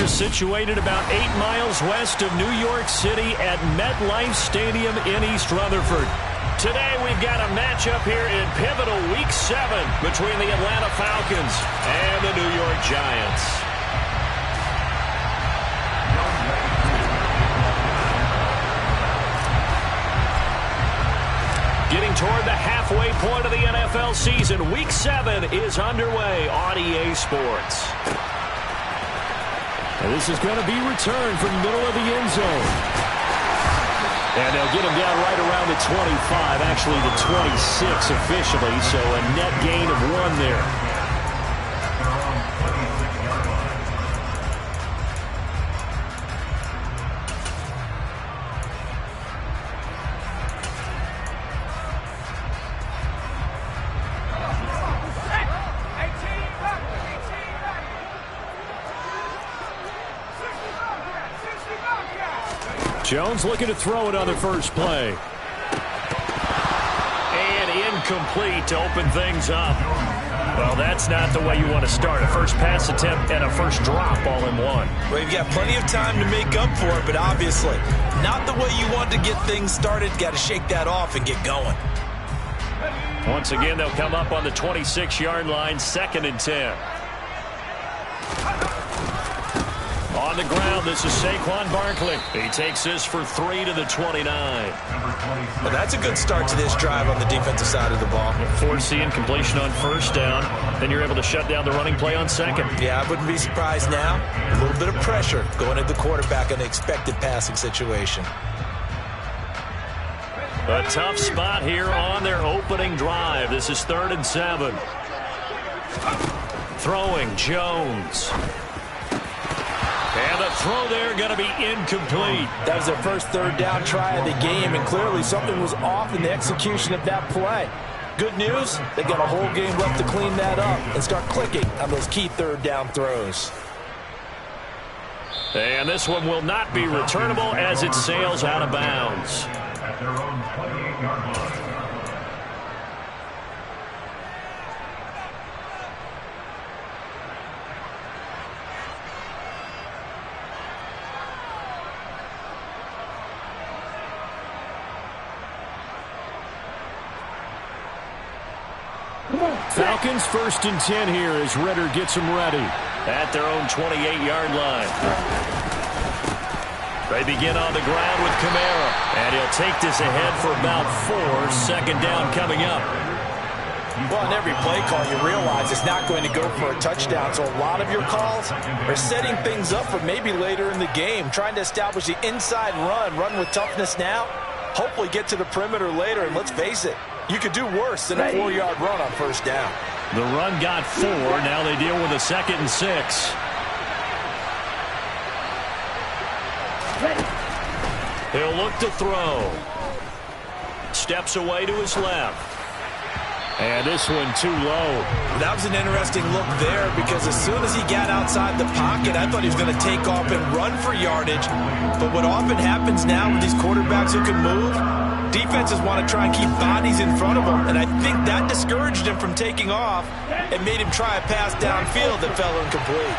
is situated about 8 miles west of New York City at MetLife Stadium in East Rutherford. Today we've got a matchup here in pivotal Week 7 between the Atlanta Falcons and the New York Giants. Getting toward the halfway point of the NFL season, Week 7 is underway on EA Sports. And this is going to be returned from the middle of the end zone. And they'll get him down right around the 25, actually the 26 officially, so a net gain of 1 there. Jones looking to throw it on the first play. And incomplete to open things up. Well, that's not the way you want to start. A first pass attempt and a first drop all in one. Well, you've got plenty of time to make up for it, but obviously not the way you want to get things started. Got to shake that off and get going. Once again, they'll come up on the 26-yard line, 2nd and 10. On the ground, this is Saquon Barkley. He takes this for 3 to the 29. Well, that's a good start to this drive on the defensive side of the ball. Forcing completion on first down. Then you're able to shut down the running play on second. Yeah, I wouldn't be surprised now. A little bit of pressure going at the quarterback in the expected passing situation. A tough spot here on their opening drive. This is 3rd and 7. Throwing Jones. And the throw there going to be incomplete. That was their first 3rd down try of the game, and clearly something was off in the execution of that play. Good news, they got a whole game left to clean that up and start clicking on those key 3rd down throws. And this one will not be returnable as it sails out of bounds. At their own 28-yard line. Falcons 1st and 10 here as Ritter gets them ready at their own 28-yard line. They begin on the ground with Kamara, and he'll take this ahead for about 4. 2nd down coming up. Well, in every play call, you realize it's not going to go for a touchdown, so a lot of your calls are setting things up for maybe later in the game, trying to establish the inside run with toughness now, hopefully get to the perimeter later, and let's face it, you could do worse than a 4-yard run on first down. The run got 4. Now they deal with a 2nd and 6. He'll look to throw. Steps away to his left. And this one too low. That was an interesting look there because as soon as he got outside the pocket, I thought he was going to take off and run for yardage. But what often happens now with these quarterbacks who can move, defenses want to try and keep bodies in front of him, and I think that discouraged him from taking off and made him try a pass downfield that fell incomplete.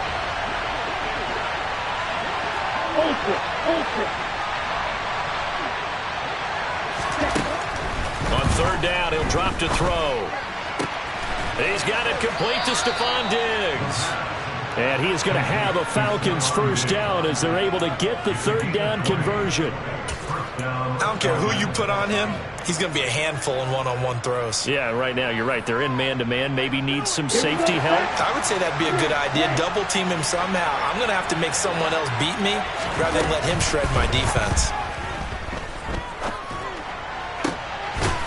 On 3rd down, he'll drop to throw. He's got it complete to Stephon Diggs. And he is going to have a Falcons 1st down as they're able to get the 3rd down conversion. I don't care who you put on him. He's going to be a handful in one-on-one throws. Yeah, right now, you're right. They're in man-to-man. Maybe needs some safety help. I would say that'd be a good idea. Double team him somehow. I'm going to have to make someone else beat me rather than let him shred my defense.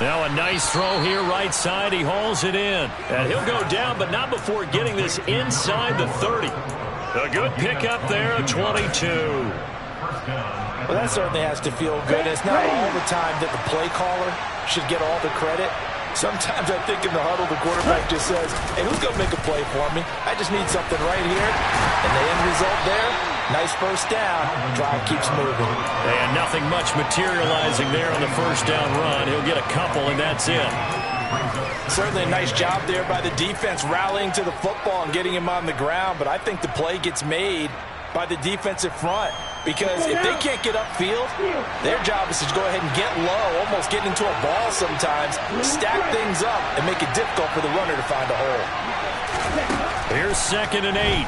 Now a nice throw here right side. He hauls it in. And he'll go down, but not before getting this inside the 30. A good pickup there, a 22. Well, that certainly has to feel good. It's not all the time that the play caller should get all the credit. Sometimes I think in the huddle, the quarterback just says, hey, who's going to make a play for me? I just need something right here. And the end result there, nice first down. Drive keeps moving. And nothing much materializing there on the first down run. He'll get a couple, and that's it. Certainly a nice job there by the defense rallying to the football and getting him on the ground. But I think the play gets made by the defensive front, because if they can't get upfield, their job is to go ahead and get low, almost get into a ball sometimes, stack things up, and make it difficult for the runner to find a hole. Here's 2nd and 8.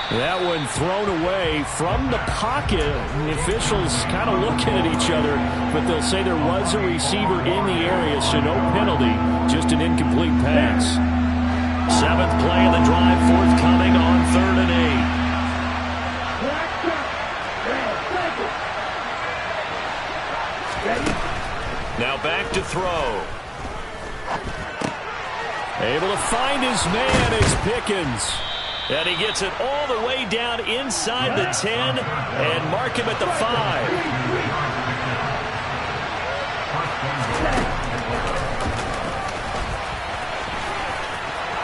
That one thrown away from the pocket. The officials kind of looking at each other, but they'll say there was a receiver in the area, so no penalty, just an incomplete pass. 7th play of the drive forthcoming on 3rd and 8. Now back to throw. Able to find his man is Pickens. And he gets it all the way down inside the 10 and mark him at the 5.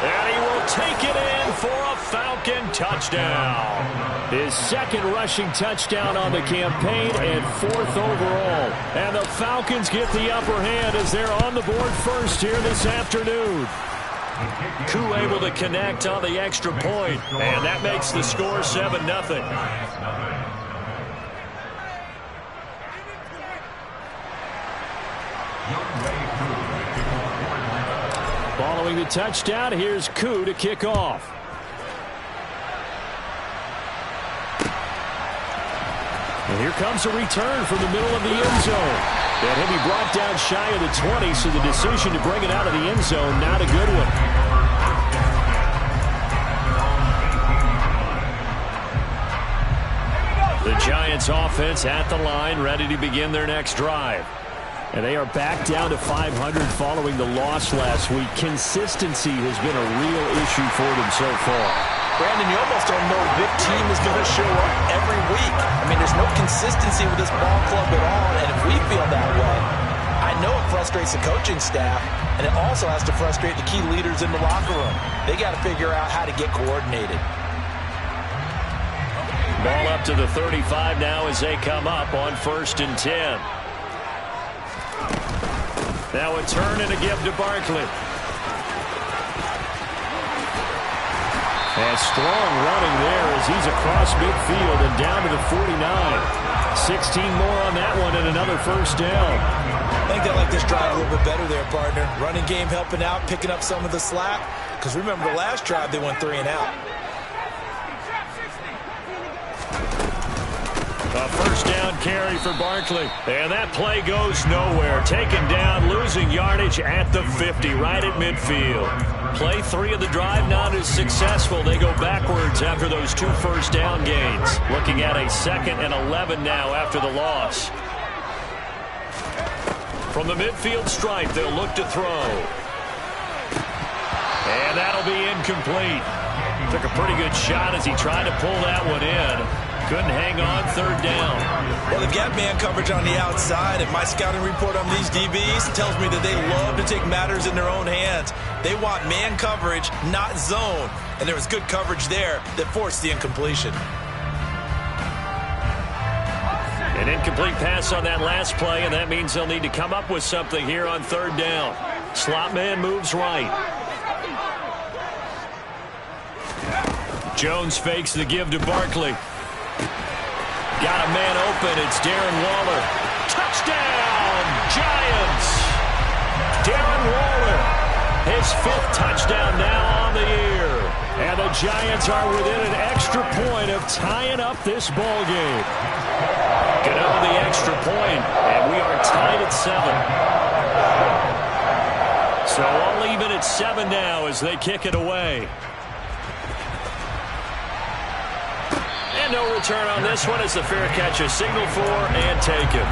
And he will take it in for a Falcon touchdown. His 2nd rushing touchdown on the campaign and 4th overall. And the Falcons get the upper hand as they're on the board first here this afternoon. Koo able to connect on the extra point, and that makes the score 7-0. Following the touchdown, here's Koo to kick off. And here comes a return from the middle of the end zone. And he'll be brought down shy of the 20, so the decision to bring it out of the end zone, not a good one. The Giants offense at the line, ready to begin their next drive. And they are back down to 500 following the loss last week. Consistency has been a real issue for them so far. Brandon, you almost don't know which team is going to show up every week. I mean, there's no consistency with this ball club at all, and if we feel that way, I know it frustrates the coaching staff, and it also has to frustrate the key leaders in the locker room. They got to figure out how to get coordinated. Ball up to the 35 now as they come up on 1st and 10. Now a turn and a give to Barkley. And strong running there as he's across midfield and down to the 49. 16 more on that one and another 1st down. I think they like this drive a little bit better there, partner. Running game helping out, picking up some of the slack. Because remember, the last drive they went 3 and out. A 1st down carry for Barkley. And that play goes nowhere. Taken down, losing yardage at the 50, right at midfield. Play 3 of the drive not as successful. They go backwards after those 2 1st down gains. Looking at a 2nd and 11 now after the loss. From the midfield stripe, they'll look to throw. And that'll be incomplete. Took a pretty good shot as he tried to pull that one in. Couldn't hang on 3rd down. Well, they've got man coverage on the outside, and my scouting report on these DBs tells me that they love to take matters in their own hands. They want man coverage, not zone. And there was good coverage there that forced the incompletion. An incomplete pass on that last play, and that means they'll need to come up with something here on 3rd down. Slot man moves right. Jones fakes the give to Barkley. Got a man open. It's Darren Waller. Touchdown, Giants! Darren Waller, his 5th touchdown now on the year. And the Giants are within an extra point of tying up this ball game. Get over the extra point, and we are tied at 7. So all even at 7 now as they kick it away. And no return on this one as the fair catch is signaled for and taken.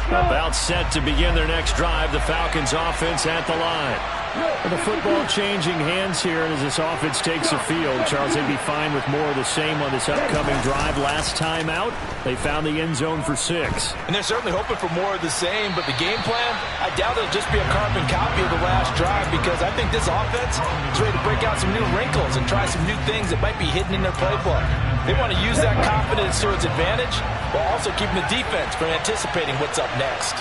About set to begin their next drive. The Falcons offense at the line. The football changing hands here as this offense takes the field. Charles, they'd be fine with more of the same on this upcoming drive. Last time out, they found the end zone for 6. And they're certainly hoping for more of the same, but the game plan, I doubt it'll just be a carbon copy of the last drive, because I think this offense is ready to break out some new wrinkles and try some new things that might be hidden in their playbook. They want to use that confidence to its advantage, while also keeping the defense from anticipating what's up next.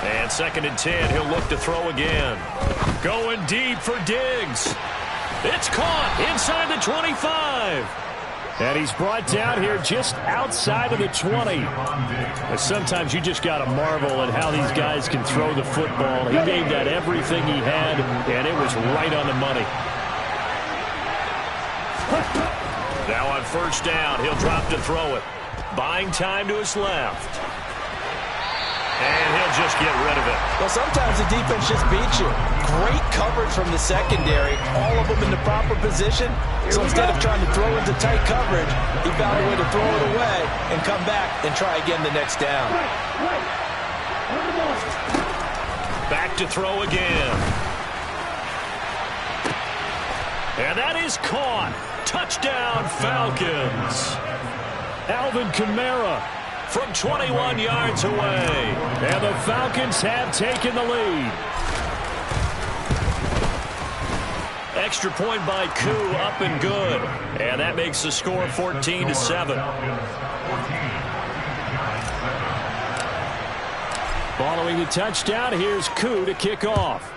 And 2nd and 10, he'll look to throw again. Going deep for Diggs. It's caught inside the 25. And he's brought down here just outside of the 20. But sometimes you just got to marvel at how these guys can throw the football. He gave that everything he had, and it was right on the money. Now on 1st down, he'll drop to throw it. Buying time to his left. And he'll just get rid of it. Well, sometimes the defense just beats you. Great coverage from the secondary. All of them in the proper position. So instead of trying to throw into tight coverage, he found a way to throw it away and come back and try again the next down. Back to throw again. And that is caught. Touchdown, Falcons. Alvin Kamara from 21 yards away. And the Falcons have taken the lead. Extra point by Koo, up and good. And that makes the score 14-7. Following the touchdown, here's Koo to kick off.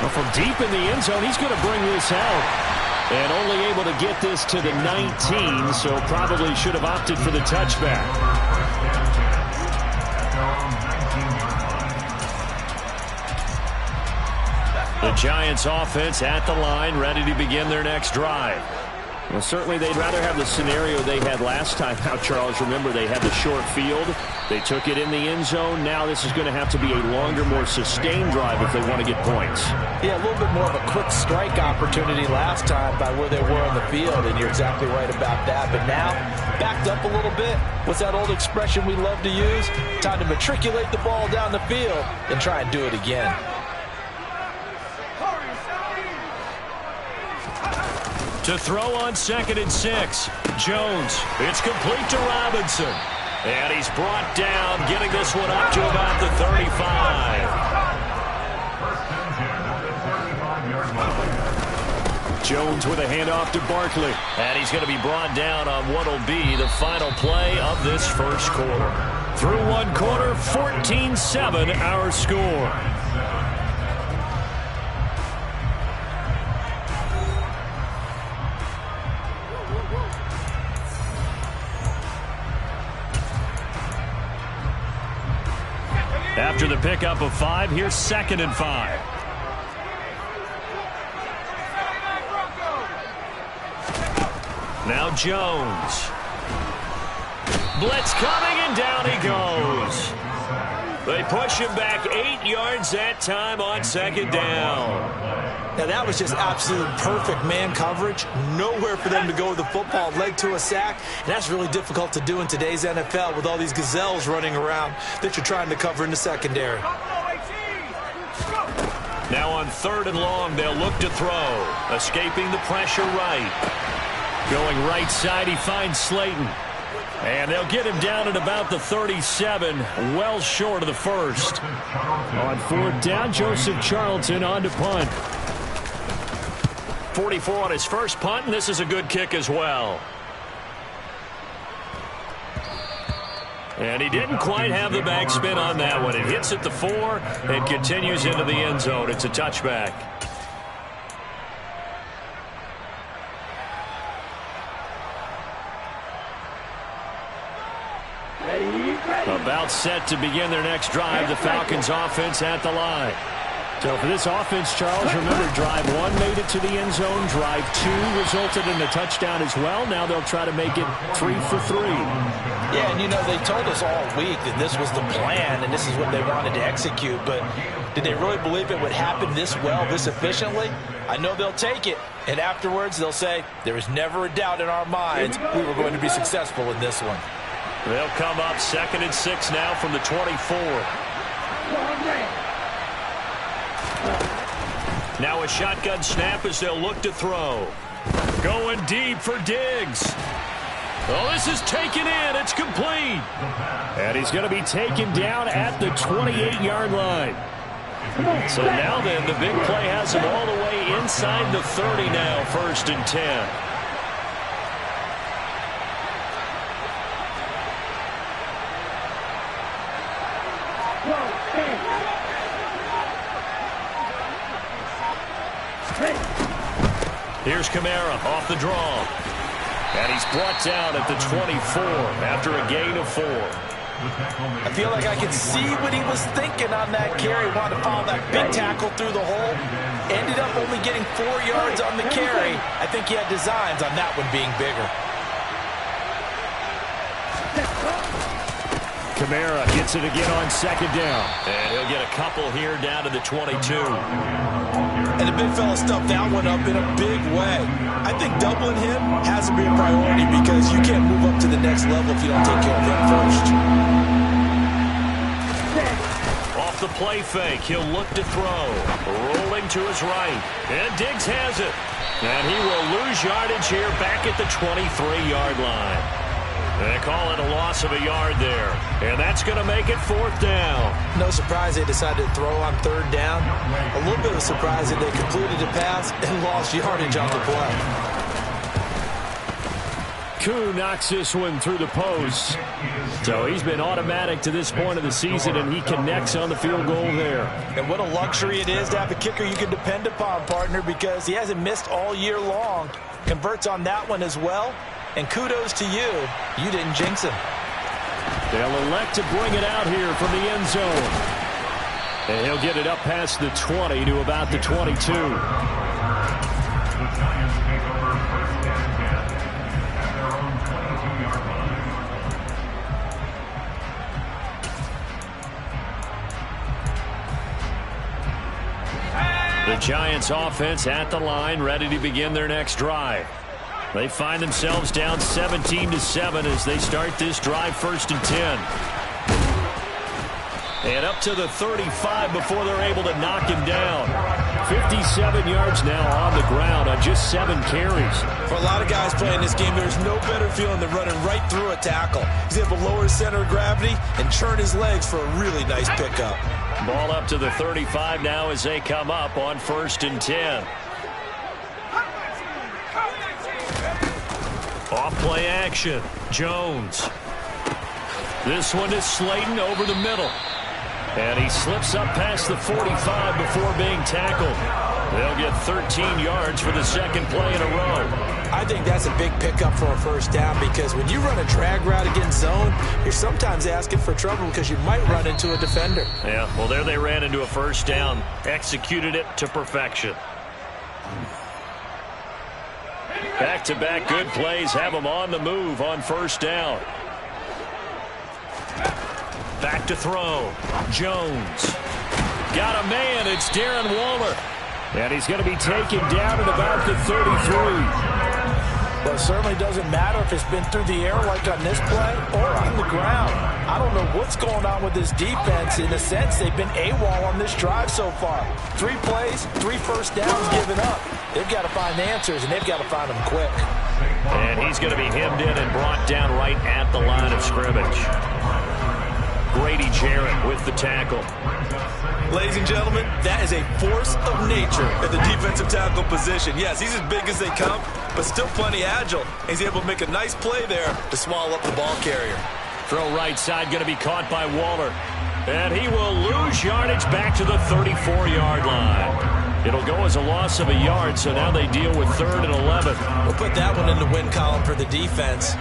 Well, from deep in the end zone, he's going to bring this out. And only able to get this to the 19, so probably should have opted for the touchback. The Giants offense at the line, ready to begin their next drive. Well, certainly they'd rather have the scenario they had last time out, Charles. Remember, they had the short field. They took it in the end zone. Now this is going to have to be a longer, more sustained drive if they want to get points. Yeah, a little bit more of a quick strike opportunity last time by where they were on the field, and you're exactly right about that. But now, backed up a little bit. What's that old expression we love to use? Time to matriculate the ball down the field and try and do it again. To throw on 2nd and 6. Jones. It's complete to Robinson. And he's brought down, getting this one up to about the 35. Jones with a handoff to Barkley. And he's going to be brought down on what will be the final play of this first quarter. Through one quarter, 14-7 our score. After the pickup of 5, here's 2nd and 5. Now Jones. Blitz coming, and down he goes. They push him back 8 yards that time on 2nd down. Now that was just absolute perfect man coverage. Nowhere for them to go with the football. Led to a sack. And that's really difficult to do in today's NFL with all these gazelles running around that you're trying to cover in the secondary. Now on 3rd and long, they'll look to throw. Escaping the pressure right. Going right side, he finds Slayton. And they'll get him down at about the 37, well short of the first. On 4th down, Joseph Charlton on to punt. 44 on his first punt, and this is a good kick as well. And he didn't quite have the backspin on that one. It hits at the 4 and continues into the end zone. It's a touchback. About set to begin their next drive, the Falcons offense at the line. So for this offense, Charles, remember drive 1 made it to the end zone. Drive 2 resulted in a touchdown as well. Now they'll try to make it 3 for 3. Yeah, and you know, they told us all week that this was the plan and this is what they wanted to execute. But did they really believe it would happen this well, this efficiently? I know they'll take it. And afterwards, they'll say, there was never a doubt in our minds we were going to be successful in this one. They'll come up 2nd and 6 now from the 24. Now a shotgun snap as they'll look to throw. Going deep for Diggs. Oh, this is taken in. It's complete. And he's going to be taken down at the 28-yard line. So now then, the big play has him all the way inside the 30 now, 1st and 10. Here's Kamara off the draw. And he's brought down at the 24 after a gain of 4. I feel like I can see what he was thinking on that carry. Wanted to follow that big tackle through the hole. Ended up only getting 4 yards on the carry. I think he had designs on that one being bigger. Kamara gets it again on 2nd down. And he'll get a couple here down to the 22. And the big fella stuffed that one up in a big way. I think doubling him has to be a priority because you can't move up to the next level if you don't take care of him first. Off the play fake, he'll look to throw. Rolling to his right. And Diggs has it. And he will lose yardage here back at the 23-yard line. They call it a loss of a yard there. And that's going to make it 4th down. No surprise they decided to throw on 3rd down. A little bit of a surprise that they completed the pass and lost yardage on the play. Koo knocks this one through the post. So he's been automatic to this point of the season, and he connects on the field goal there. And what a luxury it is to have a kicker you can depend upon, partner, because he hasn't missed all year long. Converts on that one as well. And kudos to you. You didn't jinx him. They'll elect to bring it out here from the end zone. And he'll get it up past the 20 to about the 22. The Giants offense at the line, ready to begin their next drive. They find themselves down 17-7 as they start this drive, 1st and 10. And up to the 35 before they're able to knock him down. 57 yards now on the ground on just 7 carries. For a lot of guys playing this game, there's no better feeling than running right through a tackle. He's able to lower his center of gravity and churn his legs for a really nice pickup. Ball up to the 35 now as they come up on 1st and 10. Off play action. Jones. This one is Slayton over the middle. And he slips up past the 45 before being tackled. They'll get 13 yards for the 2nd play in a row. I think that's a big pickup for a 1st down because when you run a drag route against zone, you're sometimes asking for trouble because you might run into a defender. Yeah, well, there they ran into a 1st down. Executed it to perfection. Back-to-back good plays have them on the move on 1st down. Back to throw. Jones. Got a man. It's Darren Waller. And he's going to be taken down at about the 33. Well, it certainly doesn't matter if it's been through the air like on this play or on the ground. I don't know what's going on with this defense. In a sense, they've been AWOL on this drive so far. 3 plays, 3 1st downs given up. They've got to find answers, and they've got to find them quick. And he's going to be hemmed in and brought down right at the line of scrimmage. Grady Jarrett with the tackle. Ladies and gentlemen, that is a force of nature at the defensive tackle position. Yes, he's as big as they come, but still plenty agile. He's able to make a nice play there to swallow up the ball carrier. Throw right side going to be caught by Waller. And he will lose yardage back to the 34-yard line. It'll go as a loss of a yard, so now they deal with 3rd and 11. We'll put that one in the win column for the defense.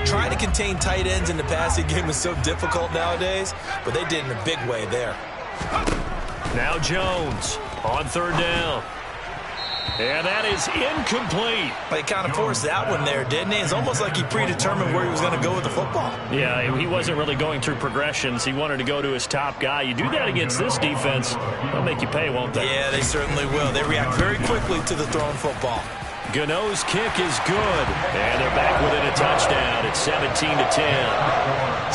Trying to contain tight ends in the passing game is so difficult nowadays, but they did in a big way there. Now Jones on 3rd down. And that is incomplete. But he kind of forced that one there, didn't he? It's almost like he predetermined where he was going to go with the football. Yeah, he wasn't really going through progressions. He wanted to go to his top guy. You do that against this defense, they'll make you pay, won't they? Yeah, they certainly will. They react very quickly to the thrown football. Gano's kick is good. And they're back within a touchdown. It's 17-10.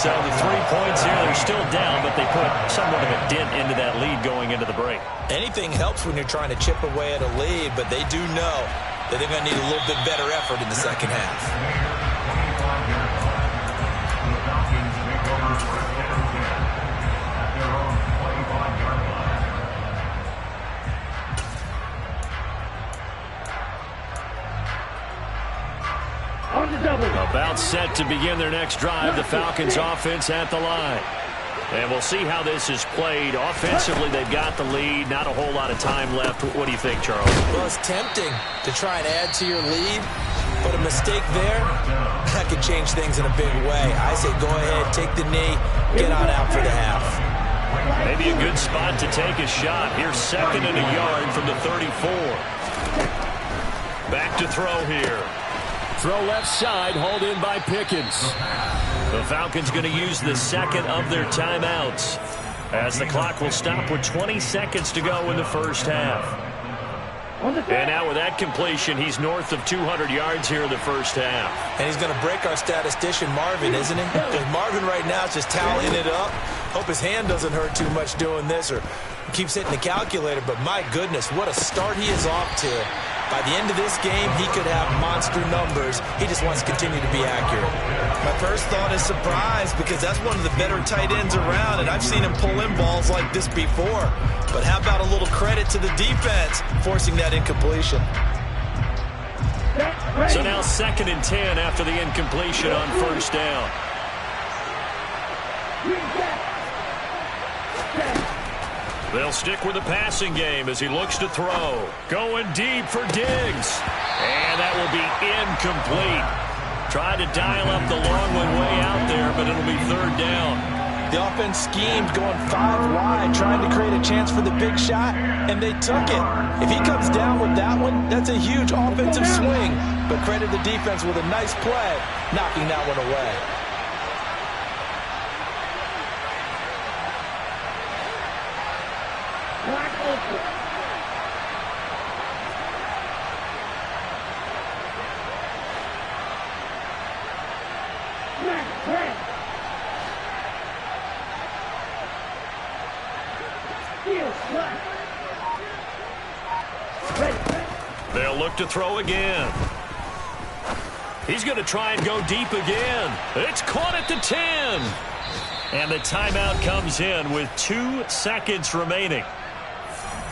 So the 3 points here, they're still down, but they put somewhat of a dent into that lead going into the break. Anything helps when you're trying to chip away at a lead, but they do know that they're going to need a little bit better effort in the second half. About set to begin their next drive, the Falcons offense at the line. And we'll see how this is played. Offensively, they've got the lead. Not a whole lot of time left. What do you think, Charles? Well, it's tempting to try and add to your lead, but a mistake there, that could change things in a big way. I say go ahead, take the knee, get on out for the half. Maybe a good spot to take a shot. Here's 2nd and a yard from the 34. Back to throw here. Throw left side, hauled in by Pickens. The Falcons going to use the second of their timeouts as the clock will stop with 20 seconds to go in the first half. And now with that completion, he's north of 200 yards here in the first half. And he's going to break our statistician Marvin, isn't he? Because Marvin right now is just tallying it up. Hope his hand doesn't hurt too much doing this or keeps hitting the calculator. But my goodness, what a start he is off to. By the end of this game, he could have monster numbers. He just wants to continue to be accurate. My first thought is surprise because that's one of the better tight ends around, and I've seen him pull in balls like this before. But how about a little credit to the defense forcing that incompletion? So now 2nd and 10 after the incompletion on first down. They'll stick with the passing game as he looks to throw. Going deep for Diggs. And that will be incomplete. Tried to dial up the long one way out there, but it'll be 3rd down. The offense schemed going 5 wide, trying to create a chance for the big shot, and they took it. If he comes down with that one, that's a huge offensive swing. But credit the defense with a nice play, knocking that one away. They'll look to throw again. He's going to try and go deep again. It's caught at the 10. And the timeout comes in with 2 seconds remaining.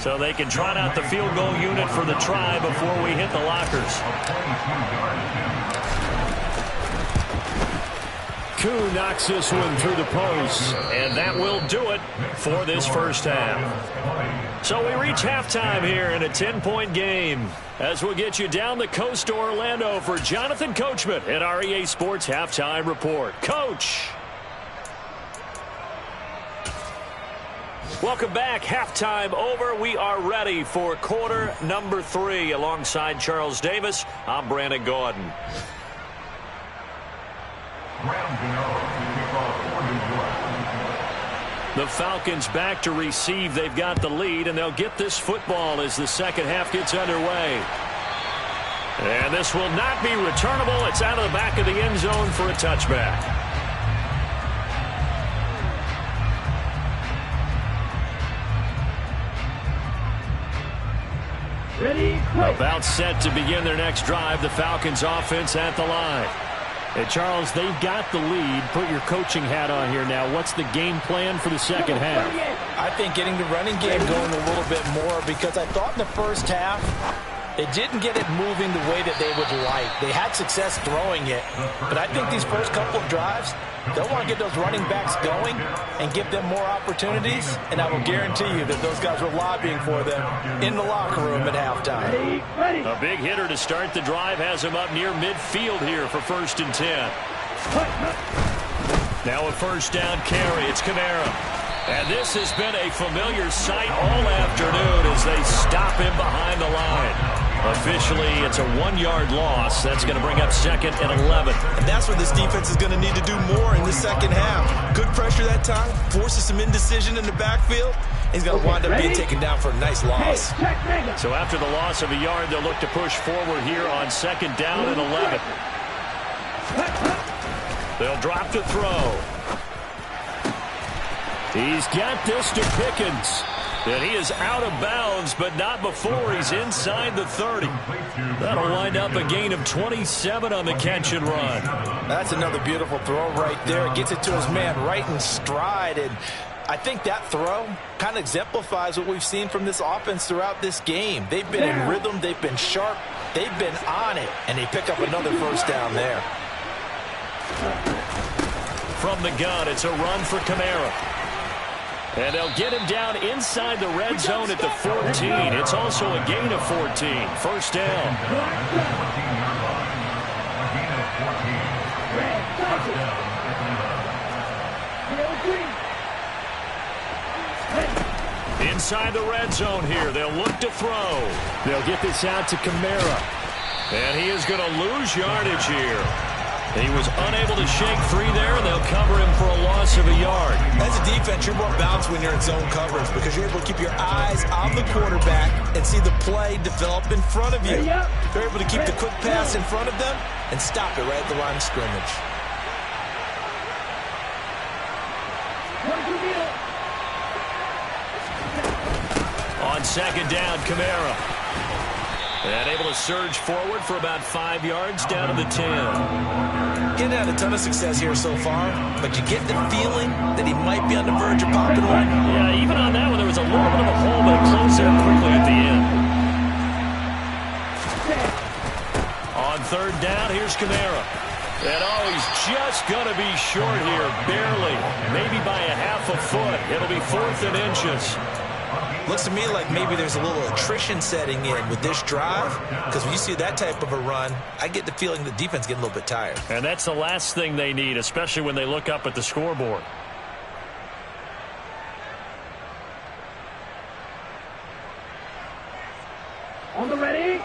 So they can trot out the field goal unit for the try before we hit the lockers. Koo knocks this one through the post. And that will do it for this first half. So we reach halftime here in a 10-point game. As we'll get you down the coast to Orlando for Jonathan Coachman at our EA Sports Halftime Report. Coach. Welcome back. Halftime over. We are ready for quarter number 3. Alongside Charles Davis, I'm Brandon Gordon. The Falcons back to receive. They've got the lead, and they'll get this football as the second half gets underway. And this will not be returnable. It's out of the back of the end zone for a touchback. About set to begin their next drive, the Falcons offense at the line. Hey, Charles, they've got the lead. Put your coaching hat on here now. What's the game plan for the second half? I think getting the running game going a little bit more because I thought in the first half they didn't get it moving the way that they would like. They had success throwing it, but I think these first couple of drives, they'll want to get those running backs going and give them more opportunities, and I will guarantee you that those guys were lobbying for them in the locker room at halftime. A big hitter to start the drive has him up near midfield here for 1st and 10. Now a first down carry. It's Kamara. And this has been a familiar sight all afternoon as they stop him behind the line. Officially, it's a 1-yard loss. That's going to bring up 2nd and 11. And that's where this defense is going to need to do more in the second half. Good pressure that time, forces some indecision in the backfield. He's going to wind up being taken down for a nice loss. So after the loss of a yard, they'll look to push forward here on 2nd down and 11. They'll drop to throw. He's got this to Pickens. And he is out of bounds, but not before he's inside the 30. That'll wind up a gain of 27 on the catch and run. That's another beautiful throw right there. It gets it to his man right in stride. And I think that throw kind of exemplifies what we've seen from this offense throughout this game. They've been in rhythm. They've been sharp. They've been on it. And they pick up another first down there. From the gun, it's a run for Kamara. And they'll get him down inside the red zone at the 14. It's also a gain of 14. First down. Inside the red zone here. They'll look to throw. They'll get this out to Kamara. And he is going to lose yardage here. He was unable to shake free there, and they'll cover him for a loss of a yard. As a defense, you're more balanced when you're in zone coverage because you're able to keep your eyes on the quarterback and see the play develop in front of you. You're able to keep the quick pass in front of them and stop it right at the line of scrimmage. On second down, Kamara. And able to surge forward for about 5 yards down to the 10. Getting had a ton of success here so far, but you get the feeling that he might be on the verge of popping one. Yeah, even on that one, there was a little bit of a hole, but it closed there quickly at the end. On third down, here's Kamara. And he's just going to be short here, barely, maybe by a half a foot. It'll be 4th and inches. Looks to me like maybe there's a little attrition setting in with this drive, because when you see that type of a run, I get the feeling the defense getting a little bit tired. And that's the last thing they need, especially when they look up at the scoreboard. On the ready.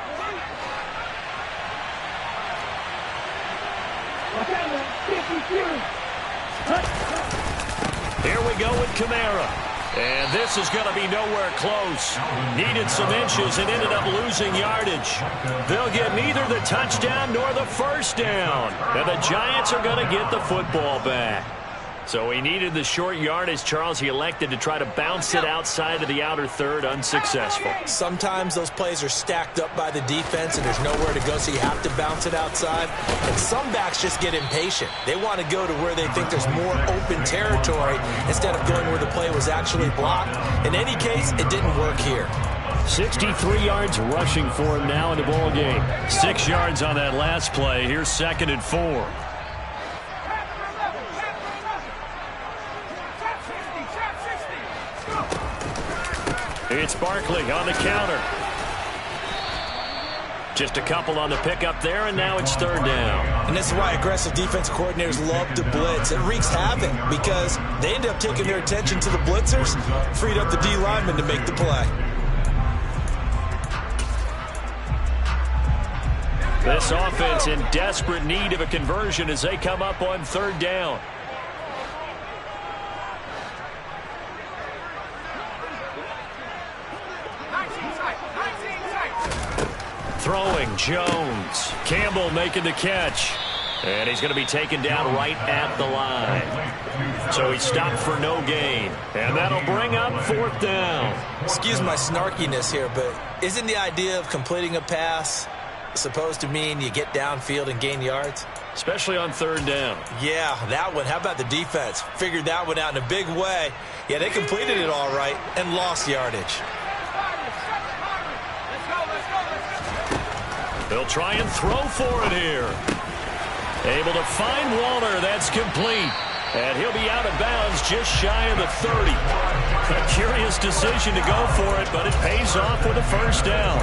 Here we go with Kamara. And this is going to be nowhere close. Needed some inches and ended up losing yardage. They'll get neither the touchdown nor the first down. And the Giants are going to get the football back. So he needed the short yardage, Charles. He elected to try to bounce it outside of the outer third, unsuccessful. Sometimes those plays are stacked up by the defense and there's nowhere to go, so you have to bounce it outside. And some backs just get impatient. They want to go to where they think there's more open territory instead of going where the play was actually blocked. In any case, it didn't work here. 63 yards rushing for him now in the ball game. 6 yards on that last play. Here's 2nd and 4. It's Barkley on the counter. Just a couple on the pickup there, and now it's 3rd down. And this is why aggressive defensive coordinators love to blitz. It wreaks havoc because they end up taking their attention to the blitzers, freed up the D lineman to make the play. This offense in desperate need of a conversion as they come up on 3rd down. Throwing, Jones. Campbell making the catch. And he's going to be taken down right at the line. So he stopped for no gain. And that'll bring up 4th down. Excuse my snarkiness here, but isn't the idea of completing a pass supposed to mean you get downfield and gain yards? Especially on 3rd down. Yeah, that one. How about the defense? Figured that one out in a big way. Yeah, they completed it all right and lost yardage. They'll try and throw for it here. Able to find Walter. That's complete. And he'll be out of bounds just shy of the 30. A curious decision to go for it, but it pays off with a first down.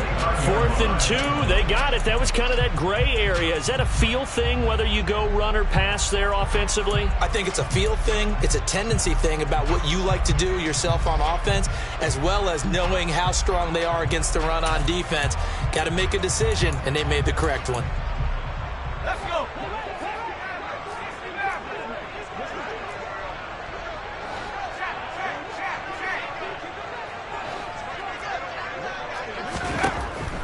4th and 2. They got it. That was kind of that gray area. Is that a feel thing, whether you go run or pass there offensively? I think it's a feel thing. It's a tendency thing about what you like to do yourself on offense, as well as knowing how strong they are against the run on defense. Got to make a decision, and they made the correct one. Let's go.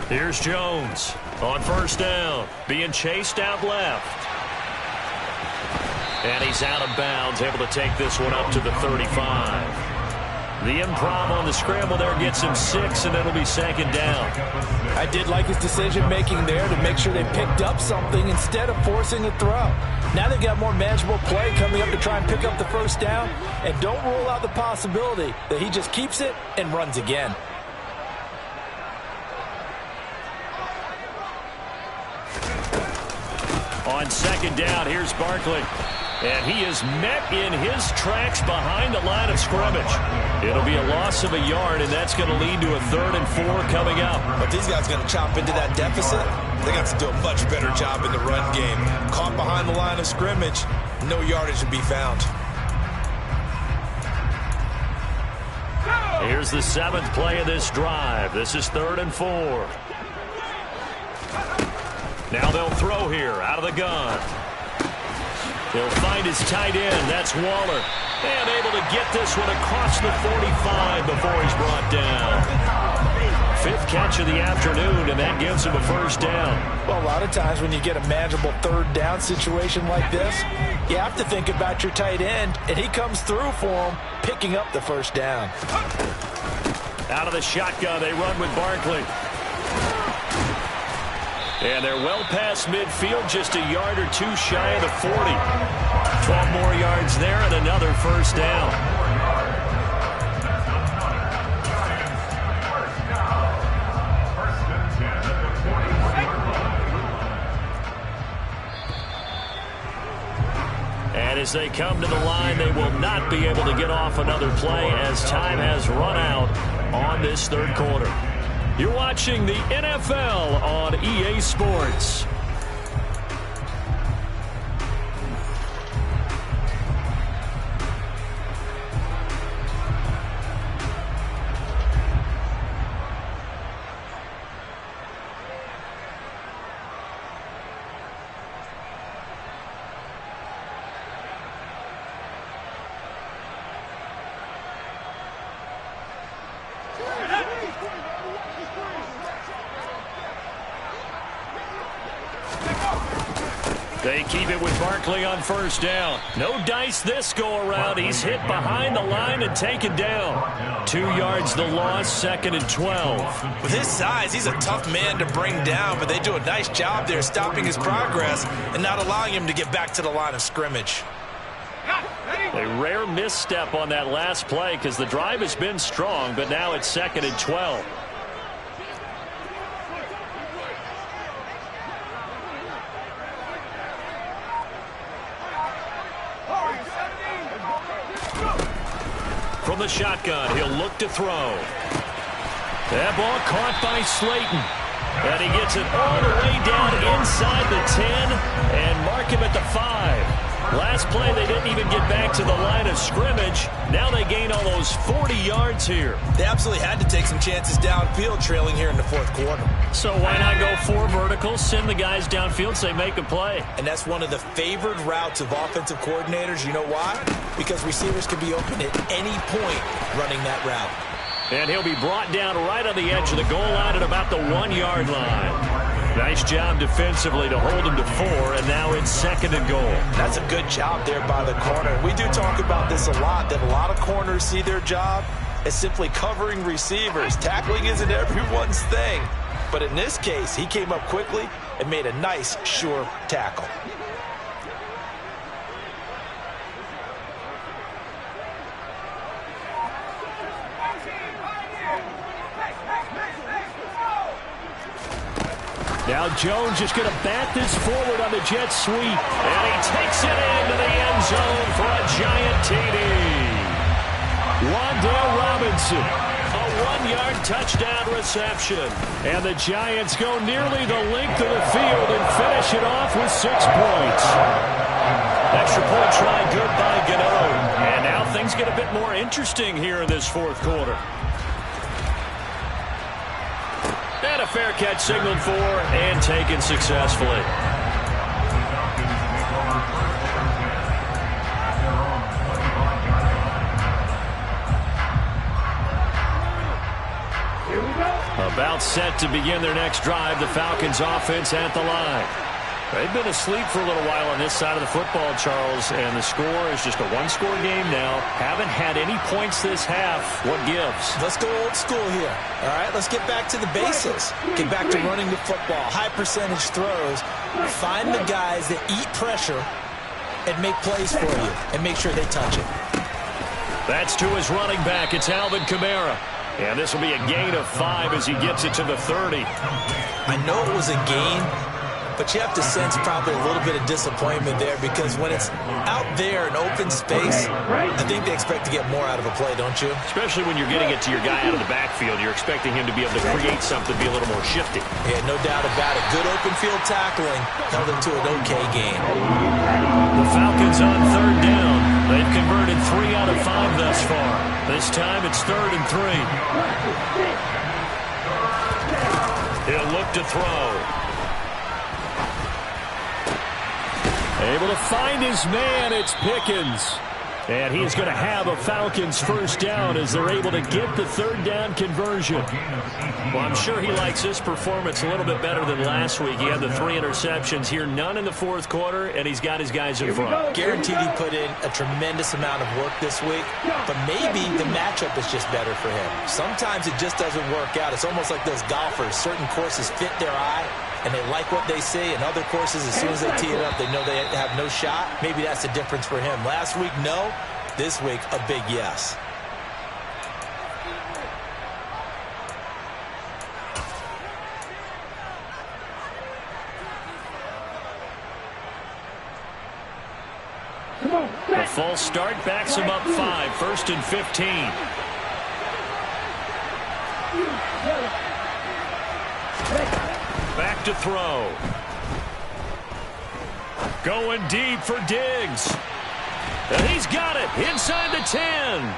Here's Jones on first down, being chased out left. And he's out of bounds, able to take this one up to the 35. The improv on the scramble there gets him 6, and it'll be 2nd down. I did like his decision-making there to make sure they picked up something instead of forcing a throw. Now they've got more manageable play coming up to try and pick up the first down, and don't rule out the possibility that he just keeps it and runs again. On second down, here's Barkley. And he is met in his tracks behind the line of scrimmage. It'll be a loss of a yard, and that's going to lead to a 3rd and 4 coming up. But these guys are going to chop into that deficit. They got to do a much better job in the run game. Caught behind the line of scrimmage, no yardage to be found. Here's the 7th play of this drive. This is 3rd and 4. Now they'll throw here out of the gun. He'll find his tight end. That's Waller. And able to get this one across the 45 before he's brought down. 5th catch of the afternoon, and that gives him a 1st down. Well, a lot of times when you get a manageable 3rd down situation like this, you have to think about your tight end, and he comes through for him, picking up the 1st down. Out of the shotgun, they run with Barkley. And they're well past midfield, just a yard or 2 shy of the 40. 12 more yards there and another 1st down. And as they come to the line, they will not be able to get off another play as time has run out on this 3rd quarter. You're watching the NFL on EA Sports. They keep it with Barkley on 1st down. No dice this go around. He's hit behind the line and taken down. 2 yards the loss, 2nd and 12. With his size, he's a tough man to bring down, but they do a nice job there stopping his progress and not allowing him to get back to the line of scrimmage. A rare misstep on that last play because the drive has been strong, but now it's 2nd and 12. From the shotgun, he'll look to throw. That ball caught by Slayton. And he gets it all the way down inside the 10 and mark him at the 5. Last play, they didn't even get back to the line of scrimmage. Now they gain almost 40 yards here. They absolutely had to take some chances downfield trailing here in the 4th quarter. So why not go 4 verticals, send the guys downfield, say make a play? And that's one of the favored routes of offensive coordinators. You know why? Because receivers can be open at any point running that route. And he'll be brought down right on the edge of the goal line at about the 1-yard line. Nice job defensively to hold him to 4, and now it's 2nd and goal. That's a good job there by the corner. We do talk about this a lot, that a lot of corners see their job as simply covering receivers. Tackling isn't everyone's thing. But in this case, he came up quickly and made a nice, sure tackle. Now Jones just going to bat this forward on the jet sweep. And he takes it into the end zone for a giant TD. Wan'Dale Robinson, a 1-yard touchdown reception. And the Giants go nearly the length of the field and finish it off with 6 points. Extra point try good by Gano. And now things get a bit more interesting here in this 4th quarter. And a fair catch signaled for and taken successfully. About set to begin their next drive, the Falcons offense at the line. They've been asleep for a little while on this side of the football, Charles, and the score is just a 1-score game now. Haven't had any points this half. What gives? Let's go old school here. All right, let's get back to the basics. Get back to running the football, high percentage throws. Find the guys that eat pressure and make plays for you and make sure they touch it. That's to his running back. It's Alvin Kamara. And this will be a gain of 5 as he gets it to the 30. I know it was a gain, But you have to sense probably a little bit of disappointment there because when it's out there in open space, I think they expect to get more out of a play, don't you? Especially when you're getting it to your guy out of the backfield. You're expecting him to be able to create something, be a little more shifty. Yeah, no doubt about it. Good open field tackling held it to an okay game. The Falcons on third down. They've converted 3 out of 5 thus far. This time it's 3rd and 3. He'll look to throw. Able to find his man. It's Pickens. And he's going to have a Falcons first down as they're able to get the 3rd down conversion. Well, I'm sure he likes this performance a little bit better than last week. He had the 3 interceptions here, none in the 4th quarter, and he's got his guys in front. Guaranteed he put in a tremendous amount of work this week, but maybe the matchup is just better for him. Sometimes it just doesn't work out. It's almost like those golfers. Certain courses fit their eye, and they like what they see. In other courses, as soon as they tee it up, they know they have no shot. Maybe that's the difference for him. Last week, no. This week, a big yes. The false start backs him up 5, 1st and 15. Back to throw. Going deep for Diggs. And he's got it inside the 10.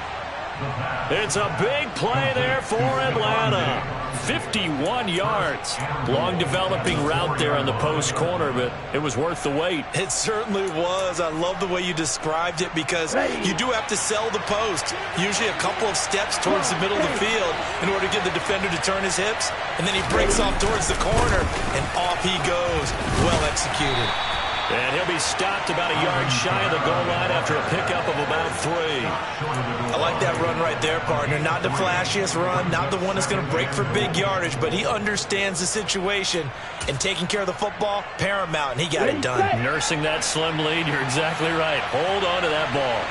It's a big play there for Atlanta. 51 yards. Long developing route there on the post corner, but it was worth the wait. It certainly was. I love the way you described it because you do have to sell the post. Usually a couple of steps towards the middle of the field in order to get the defender to turn his hips. And then he breaks off towards the corner, and off he goes. Well executed. And he'll be stopped about a yard shy of the goal line after a pickup of about 3. I like that run right there, partner. Not the flashiest run, not the one that's going to break for big yardage, but he understands the situation, and taking care of the football, paramount, and he got it done. Nursing that slim lead, you're exactly right. Hold on to that ball.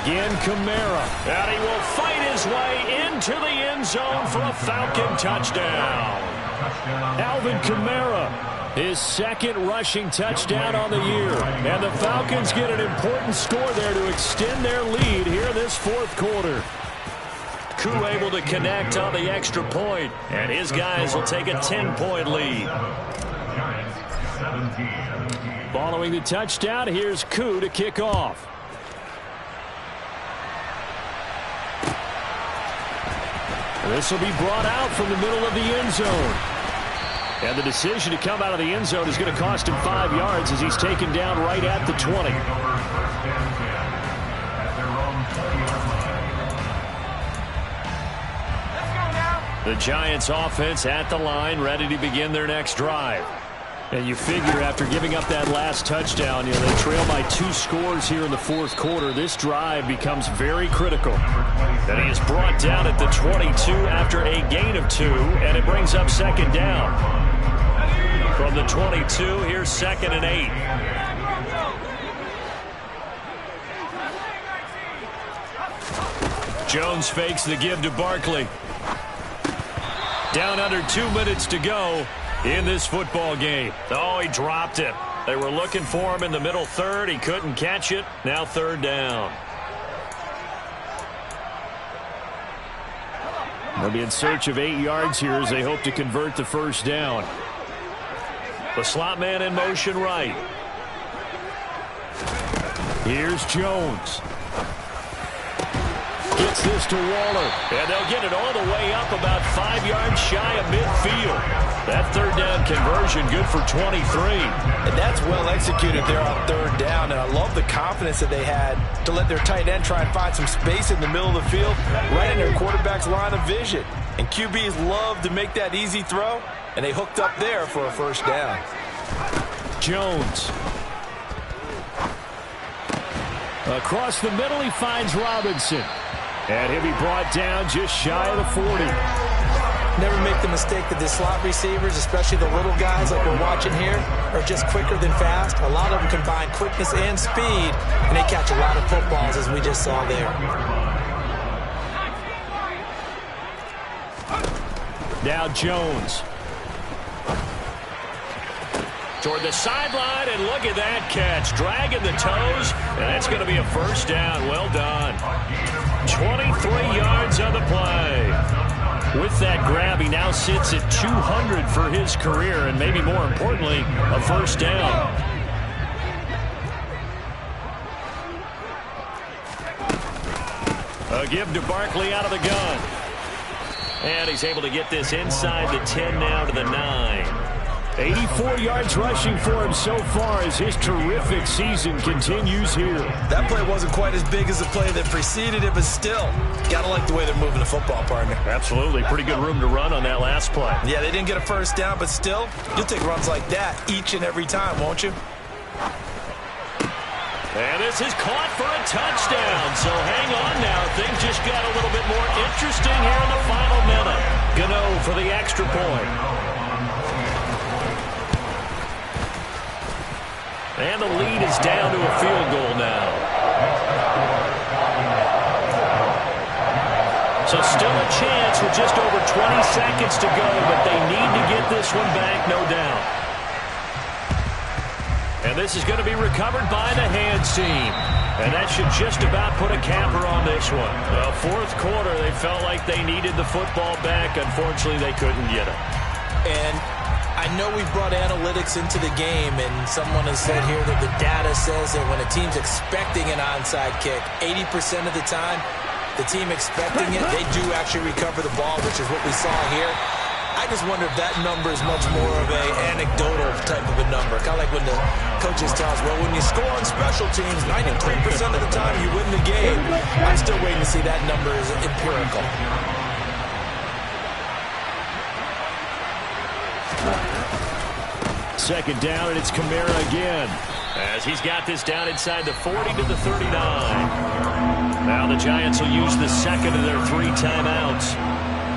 Again, Kamara. And he will fight his way into the end zone for a Falcon touchdown. Alvin Kamara, his 2nd rushing touchdown on the year. And the Falcons get an important score there to extend their lead here in this 4th quarter. Koo able to connect on the extra point, and his guys will take a 10-point lead. Following the touchdown, here's Koo to kick off. This will be brought out from the middle of the end zone. And the decision to come out of the end zone is going to cost him 5 yards as he's taken down right at the 20. The Giants offense at the line, ready to begin their next drive. And you figure after giving up that last touchdown, they trail by 2 scores here in the 4th quarter. This drive becomes very critical. And he is brought down at the 22 after a gain of 2, and it brings up 2nd down. From the 22, here's 2nd and 8. Jones fakes the give to Barkley. Down under 2 minutes to go in this football game. Oh, he dropped it. They were looking for him in the middle 3rd. He couldn't catch it. Now 3rd down. They'll be in search of 8 yards here as they hope to convert the first down. The slot man in motion right. Here's Jones. Gets this to Waller. And they'll get it all the way up about 5 yards shy of midfield. That 3rd down conversion good for 23. And that's well executed there on 3rd down. And I love the confidence that they had to let their tight end try and find some space in the middle of the field, right in their quarterback's line of vision. And QBs love to make that easy throw, and they hooked up there for a first down. Jones. Across the middle, he finds Robinson. And he'll be brought down just shy of the 40. Never make the mistake that the slot receivers, especially the little guys like we're watching here, are just quicker than fast. A lot of them combine quickness and speed, and they catch a lot of footballs, as we just saw there. Now Jones. Toward the sideline, and look at that catch. Dragging the toes, and that's going to be a first down. Well done. 23 yards on the play. With that grab, he now sits at 200 for his career, and maybe more importantly, a first down. A give to Barkley out of the gun. And he's able to get this inside the 10 now to the 9. 84 yards rushing for him so far as his terrific season continues here. That play wasn't quite as big as the play that preceded it, but still, gotta like the way they're moving the football, partner. Absolutely. Pretty good room to run on that last play. Yeah, they didn't get a first down, but still, you'll take runs like that each and every time, won't you? And this is caught for a touchdown. So hang on now. Things just got a little bit more interesting here in the final minute. Gano for the extra point. And the lead is down to a field goal now. So still a chance with just over 20 seconds to go, but they need to get this one back, no doubt. And this is going to be recovered by the hands team. And that should just about put a capper on this one. The fourth quarter, they felt like they needed the football back. Unfortunately, they couldn't get it. And I know we brought analytics into the game, and someone has said here that the data says that when a team's expecting an onside kick, 80% of the time, the team expecting it, they do actually recover the ball, which is what we saw here. I just wonder if that number is much more of an anecdotal type of a number. Kind of like when the coaches tell us, well, when you score on special teams, 93% of the time you win the game. I'm still waiting to see that number is empirical. Second down, and it's Kamara again. As he's got this down inside the 40 to the 39. Now the Giants will use the second of their 3 timeouts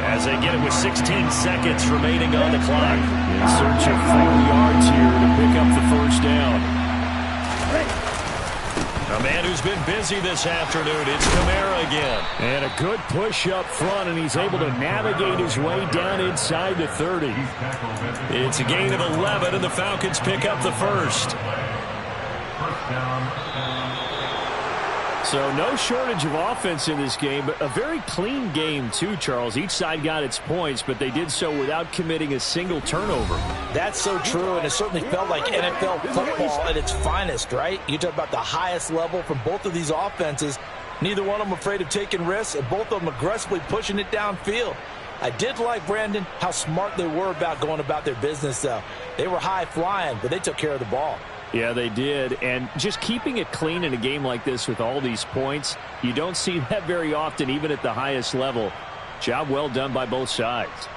as they get it with 16 seconds remaining on the clock. In search of 4 yards here to pick up the first down. A man who's been busy this afternoon, it's Kamara again. And a good push up front, and he's able to navigate his way down inside the 30. It's a gain of 11, and the Falcons pick up the first. So no shortage of offense in this game, but a very clean game too, Charles. Each side got its points, but they did so without committing a single turnover. That's so true, and it certainly felt like NFL football at its finest, right? You talk about the highest level from both of these offenses. Neither one of them afraid of taking risks, and both of them aggressively pushing it downfield. I did like, Brandon, how smart they were about going about their business, though. They were high-flying, but they took care of the ball. Yeah, they did. And just keeping it clean in a game like this with all these points, you don't see that very often, even at the highest level. Job well done by both sides.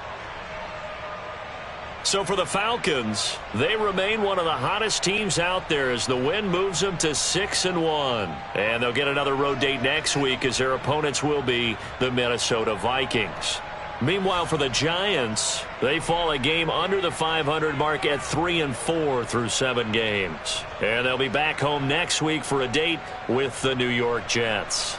So for the Falcons, they remain one of the hottest teams out there as the win moves them to 6-1. And they'll get another road date next week as their opponents will be the Minnesota Vikings. Meanwhile, for the Giants, they fall a game under the 500 mark at 3-4 through 7 games. And they'll be back home next week for a date with the New York Jets.